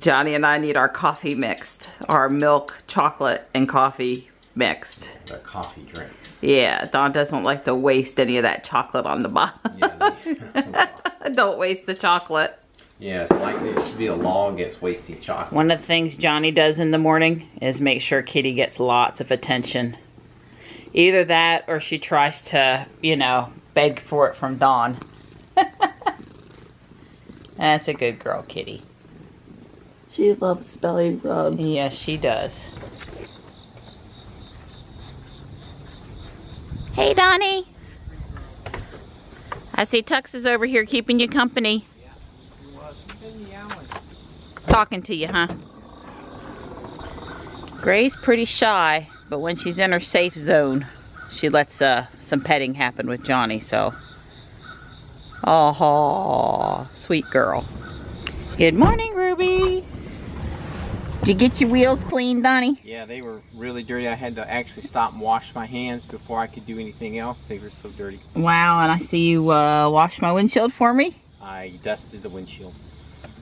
Johnny and I need our coffee mixed. Our milk, chocolate, and coffee mixed. The coffee drinks. Yeah, Don doesn't like to waste any of that chocolate on the bottom. Yeah, Don't waste the chocolate. yeah, it's like there should be a law against wasting chocolate. One of the things Johnny does in the morning is make sure Kitty gets lots of attention. Either that or she tries to, you know, beg for it from Dawn. That's a good girl, Kitty. She loves belly rubs. Yes, she does. Hey, Donnie. I see Tux is over here keeping you company. Talking to you, huh? Gray's pretty shy, but when she's in her safe zone, she lets some petting happen with Johnny, so. Oh, sweet girl. Good morning, Ruby. Did you get your wheels clean, Donnie? Yeah, they were really dirty. I had to actually stop and wash my hands before I could do anything else. They were so dirty. Wow, and I see you washed my windshield for me. I dusted the windshield.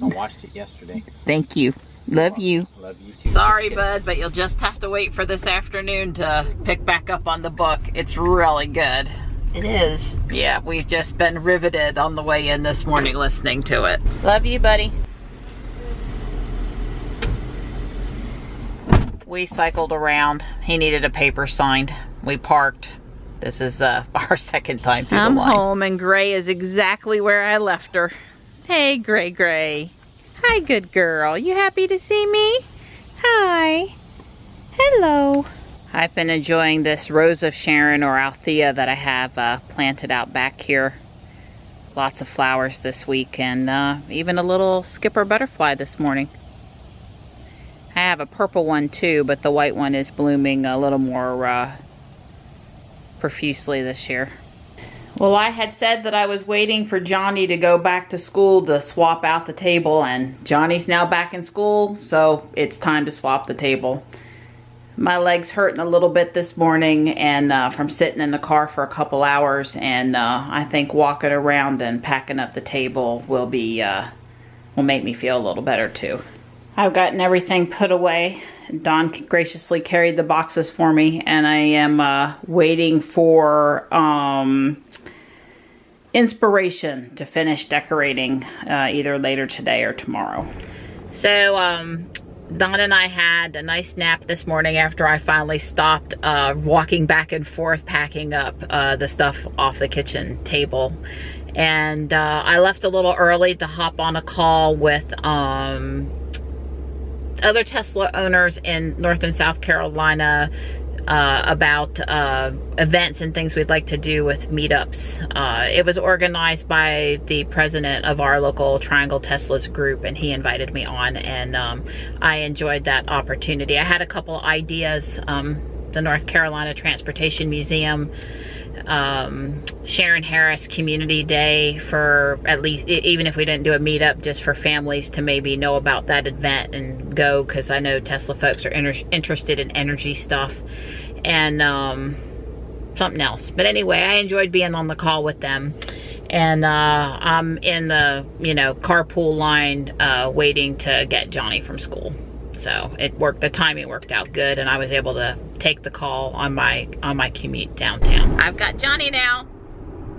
I washed it yesterday. Thank you. Love you. Love you too. Sorry, bud, but you'll just have to wait for this afternoon to pick back up on the book. It's really good. It is. Yeah, we've just been riveted on the way in this morning listening to it. Love you, buddy. We cycled around. He needed a paper signed. We parked. This is our second time through the line. I'm home, and Gray is exactly where I left her. Hey, Gray Gray. Hi, good girl. You happy to see me? Hi. Hello. I've been enjoying this Rose of Sharon, or Althea, that I have planted out back here. Lots of flowers this week, and even a little skipper butterfly this morning. I have a purple one too, but the white one is blooming a little more profusely this year. Well, I had said that I was waiting for Johnny to go back to school to swap out the table, and Johnny's now back in school, so it's time to swap the table. My leg's hurting a little bit this morning, and from sitting in the car for a couple hours, and I think walking around and packing up the table will make me feel a little better too. I've gotten everything put away. Dawn graciously carried the boxes for me, and I am waiting for inspiration to finish decorating either later today or tomorrow. So Dawn and I had a nice nap this morning after I finally stopped walking back and forth packing up the stuff off the kitchen table. And I left a little early to hop on a call with other Tesla owners in North and South Carolina about events and things we'd like to do with meetups. It was organized by the president of our local Triangle Teslas group, and he invited me on, and I enjoyed that opportunity. I had a couple ideas. The North Carolina Transportation Museum, Sharon Harris Community Day, for at least, even if we didn't do a meetup, just for families to maybe know about that event and go, because I know Tesla folks are interested in energy stuff, and something else. But anyway, I enjoyed being on the call with them, and I'm in the carpool line waiting to get Johnny from school. So it worked. The timing worked out good, and I was able to take the call on my commute downtown. I've got Johnny now.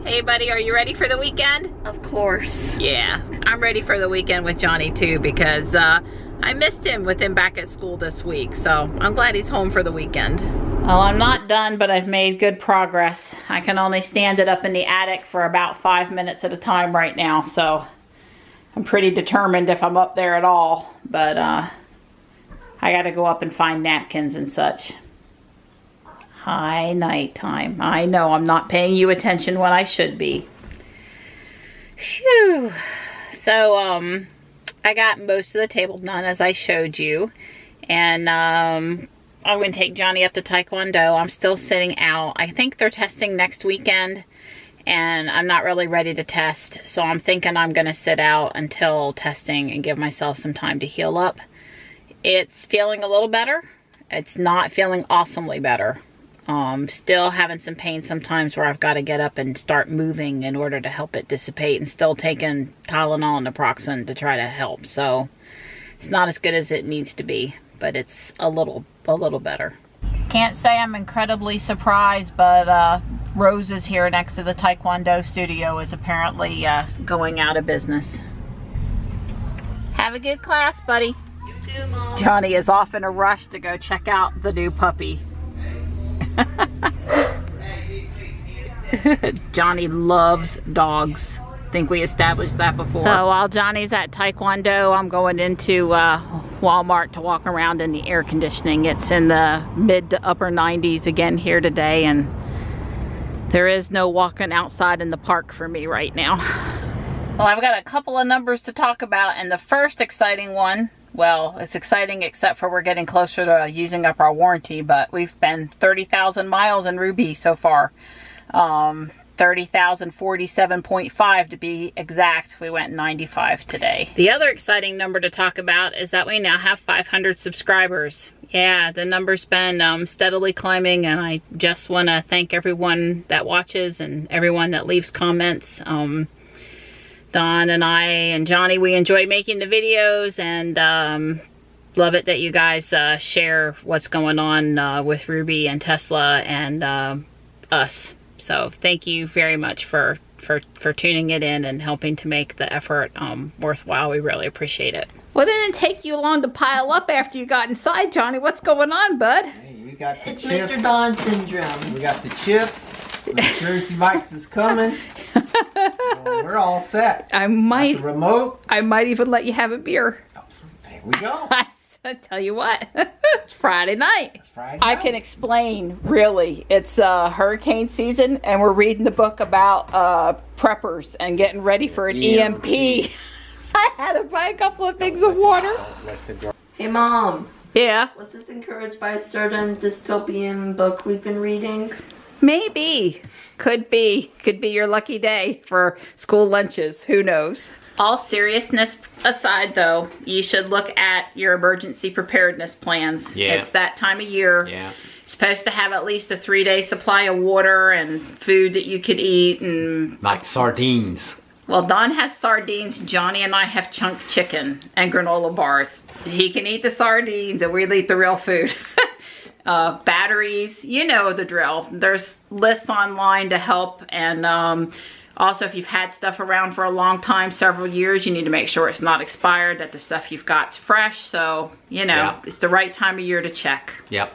Hey, buddy, are you ready for the weekend? Of course. Yeah, I'm ready for the weekend with Johnny too, because I missed him with him back at school this week. So I'm glad he's home for the weekend. Well, I'm not done, but I've made good progress. I can only stand it up in the attic for about 5 minutes at a time right now, so I'm pretty determined if I'm up there at all. But I gotta go up and find napkins and such. Hi, nighttime. I know I'm not paying you attention when I should be. Phew. So, I got most of the table done as I showed you. And, I'm going to take Johnny up to Taekwondo. I'm still sitting out. I think they're testing next weekend. And I'm not really ready to test. So I'm thinking I'm going to sit out until testing and give myself some time to heal up. It's feeling a little better. It's not feeling awesomely better. Still having some pain sometimes where I've got to get up and start moving in order to help it dissipate, and still taking Tylenol and naproxen to try to help. So It's not as good as it needs to be, but it's a little better. Can't say I'm incredibly surprised, but Rose's here next to the Taekwondo studio is apparently going out of business. Have a good class, buddy. You too, Mom. Johnny is off in a rush to go check out the new puppy. Johnny loves dogs. Think we established that before. So while Johnny's at Taekwondo, I'm going into Walmart to walk around in the air conditioning. It's in the mid to upper 90s again here today, and there is no walking outside in the park for me right now. Well, I've got a couple of numbers to talk about, and the first exciting one, well, it's exciting except for we're getting closer to using up our warranty, but we've been 30,000 miles in Ruby so far. 30,047.5 to be exact. We went 95 today. The other exciting number to talk about is that we now have 500 subscribers. Yeah, the number's been steadily climbing, and I just want to thank everyone that watches and everyone that leaves comments. Don and I and Johnny, we enjoy making the videos, and love it that you guys share what's going on with Ruby and Tesla and us. So thank you very much for tuning it in and helping to make the effort worthwhile. We really appreciate it. Well, it didn't take you long to pile up after you got inside, Johnny. What's going on, bud? Hey, you got the It's chips. Mr. Don syndrome. We got the chips. The Jersey Mike's is coming. Well, we're all set. I Got might the remote. even let you have a beer. Oh, there we go. I tell you what, it's Friday night. It's Friday I night. can explain, really. It's hurricane season, and we're reading the book about preppers and getting ready for an EMP. I had to buy a couple of things of water. Hey, Mom. Yeah, Was this encouraged by a certain dystopian book we've been reading? maybe. Could be your lucky day for school lunches. Who knows? All seriousness aside, though, you should look at your emergency preparedness plans. Yeah. It's that time of year. Yeah. Supposed to have at least a 3-day supply of water and food that you could eat, and Like sardines. well, Don has sardines. Johnny and I have chunked chicken and granola bars. He can eat the sardines, and we'll eat the real food. Batteries, you know the drill. There's lists online to help, and also if you've had stuff around for a long time, several years, you need to make sure it's not expired, that the stuff you've got's fresh. So, you know, Yeah. it's the right time of year to check. Yep.